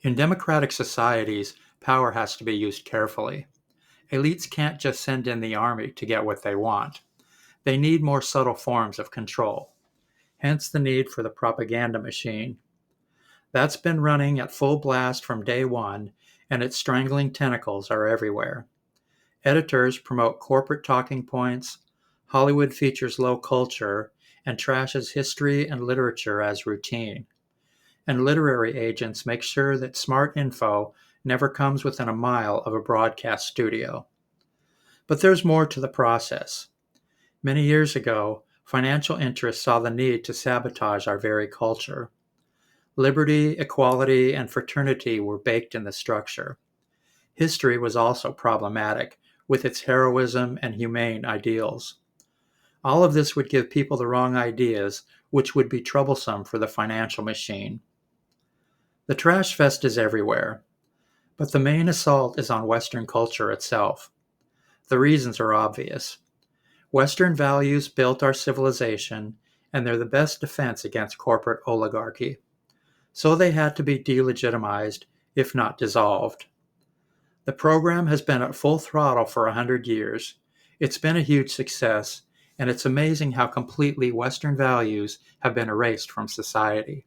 In democratic societies, power has to be used carefully. Elites can't just send in the army to get what they want. They need more subtle forms of control. Hence the need for the propaganda machine. That's been running at full blast from day one, and its strangling tentacles are everywhere. Editors promote corporate talking points, Hollywood features low culture, and trashes history and literature as routine. And literary agents make sure that smart info never comes within a mile of a broadcast studio. But there's more to the process. Many years ago, financial interests saw the need to sabotage our very culture. Liberty, equality, and fraternity were baked in the structure. History was also problematic, with its heroism and humane ideals. All of this would give people the wrong ideas, which would be troublesome for the financial machine. The trash fest is everywhere, but the main assault is on Western culture itself. The reasons are obvious. Western values built our civilization, and they're the best defense against corporate oligarchy. So they had to be delegitimized, if not dissolved. The program has been at full throttle for 100 years. It's been a huge success, and it's amazing how completely Western values have been erased from society.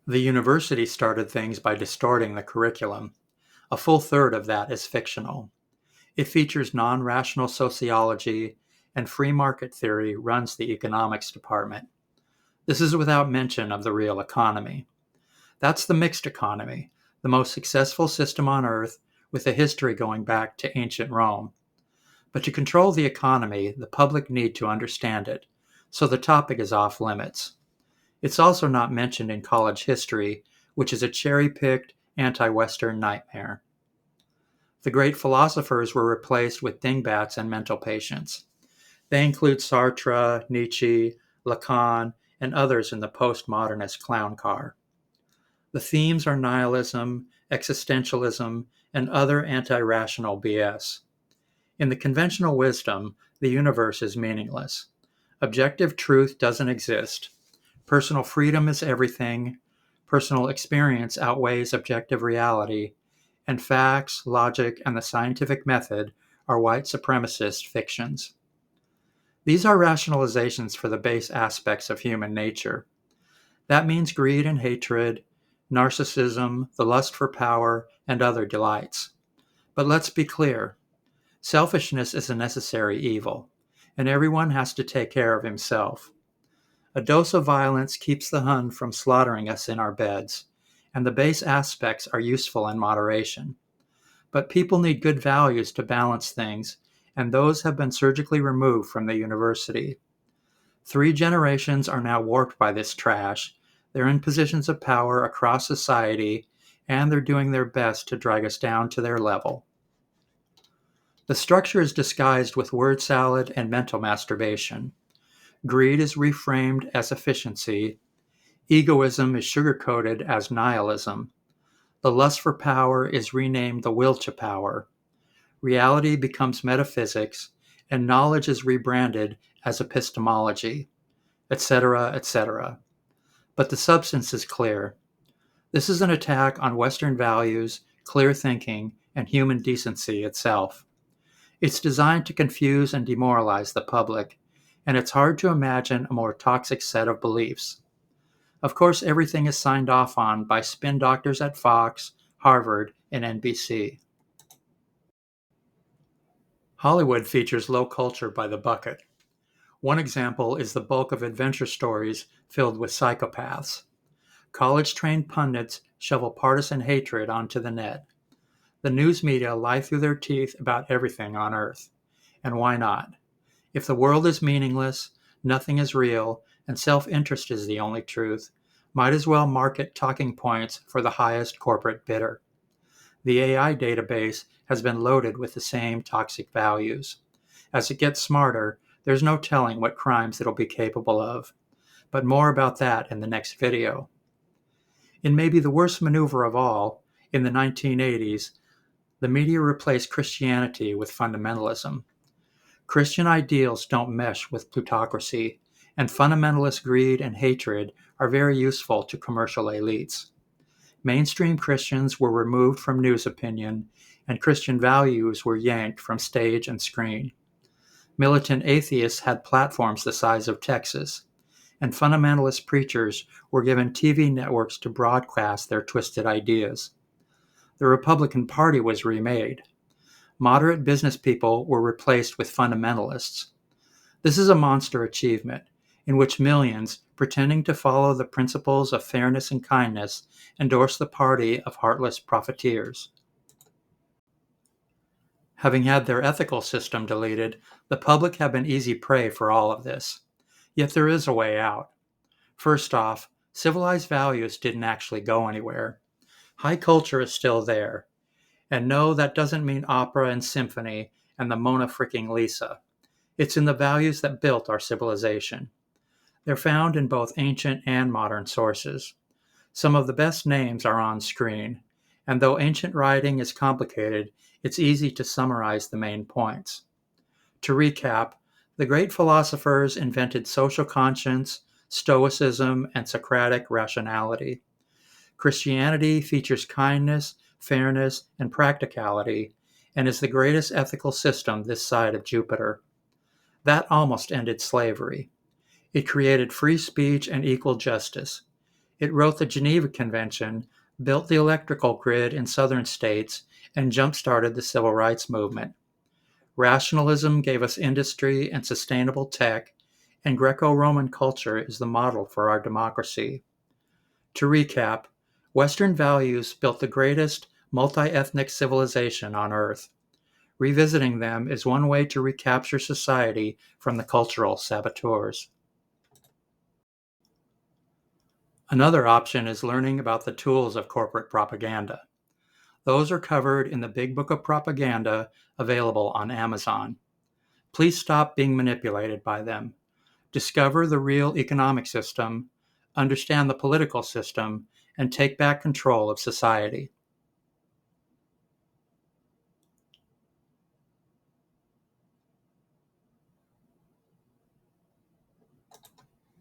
The university started things by distorting the curriculum. A full third of that is fictional. It features non-rational sociology, and free market theory runs the economics department. This is without mention of the real economy. That's the mixed economy, the most successful system on Earth, with a history going back to ancient Rome. But to control the economy, the public need to understand it, so the topic is off limits. It's also not mentioned in college history, which is a cherry-picked, anti-Western nightmare. The great philosophers were replaced with dingbats and mental patients. They include Sartre, Nietzsche, Lacan, and others in the postmodernist clown car. The themes are nihilism, existentialism, and other anti-rational BS. In the conventional wisdom, the universe is meaningless. Objective truth doesn't exist. Personal freedom is everything. Personal experience outweighs objective reality. And facts, logic, and the scientific method are white supremacist fictions. These are rationalizations for the base aspects of human nature. That means greed and hatred, narcissism, the lust for power, and other delights. But let's be clear. Selfishness is a necessary evil, and everyone has to take care of himself. A dose of violence keeps the Hun from slaughtering us in our beds, and the base aspects are useful in moderation. But people need good values to balance things, and those have been surgically removed from the university. 3 generations are now warped by this trash. They're in positions of power across society, and they're doing their best to drag us down to their level. The structure is disguised with word salad and mental masturbation. Greed is reframed as efficiency. Egoism is sugar-coated as nihilism. The lust for power is renamed the will to power. Reality becomes metaphysics, and knowledge is rebranded as epistemology, etc., etc. But the substance is clear. This is an attack on Western values, clear thinking, and human decency itself. It's designed to confuse and demoralize the public, and it's hard to imagine a more toxic set of beliefs. Of course, everything is signed off on by spin doctors at Fox, Harvard, and NBC. Hollywood features low culture by the bucket. One example is the bulk of adventure stories filled with psychopaths. College-trained pundits shovel partisan hatred onto the net. The news media lie through their teeth about everything on Earth. And why not? If the world is meaningless, nothing is real, and self-interest is the only truth, might as well market talking points for the highest corporate bidder. The AI database has been loaded with the same toxic values. As it gets smarter, there's no telling what crimes it'll be capable of. But more about that in the next video. In maybe the worst maneuver of all, in the 1980s, the media replaced Christianity with fundamentalism. Christian ideals don't mesh with plutocracy, and fundamentalist greed and hatred are very useful to commercial elites. Mainstream Christians were removed from news opinion, and Christian values were yanked from stage and screen. Militant atheists had platforms the size of Texas, and fundamentalist preachers were given TV networks to broadcast their twisted ideas. The Republican Party was remade. Moderate business people were replaced with fundamentalists. This is a monster achievement in which millions, pretending to follow the principles of fairness and kindness, endorse the party of heartless profiteers. Having had their ethical system deleted, the public have been easy prey for all of this. Yet there is a way out. First off, civilized values didn't actually go anywhere. High culture is still there. And no, that doesn't mean opera and symphony and the Mona freaking Lisa. It's in the values that built our civilization. They're found in both ancient and modern sources. Some of the best names are on screen, and though ancient writing is complicated, it's easy to summarize the main points. To recap, the great philosophers invented social conscience, stoicism, and Socratic rationality. Christianity features kindness, fairness, and practicality, and is the greatest ethical system this side of Jupiter. That almost ended slavery. It created free speech and equal justice. It wrote the Geneva Convention, built the electrical grid in southern states, and jump-started the civil rights movement. Rationalism gave us industry and sustainable tech, and Greco-Roman culture is the model for our democracy. To recap, Western values built the greatest multi-ethnic civilization on Earth. Revisiting them is one way to recapture society from the cultural saboteurs. Another option is learning about the tools of corporate propaganda. Those are covered in the Big Book of Propaganda, available on Amazon. Please stop being manipulated by them. Discover the real economic system, understand the political system, and take back control of society.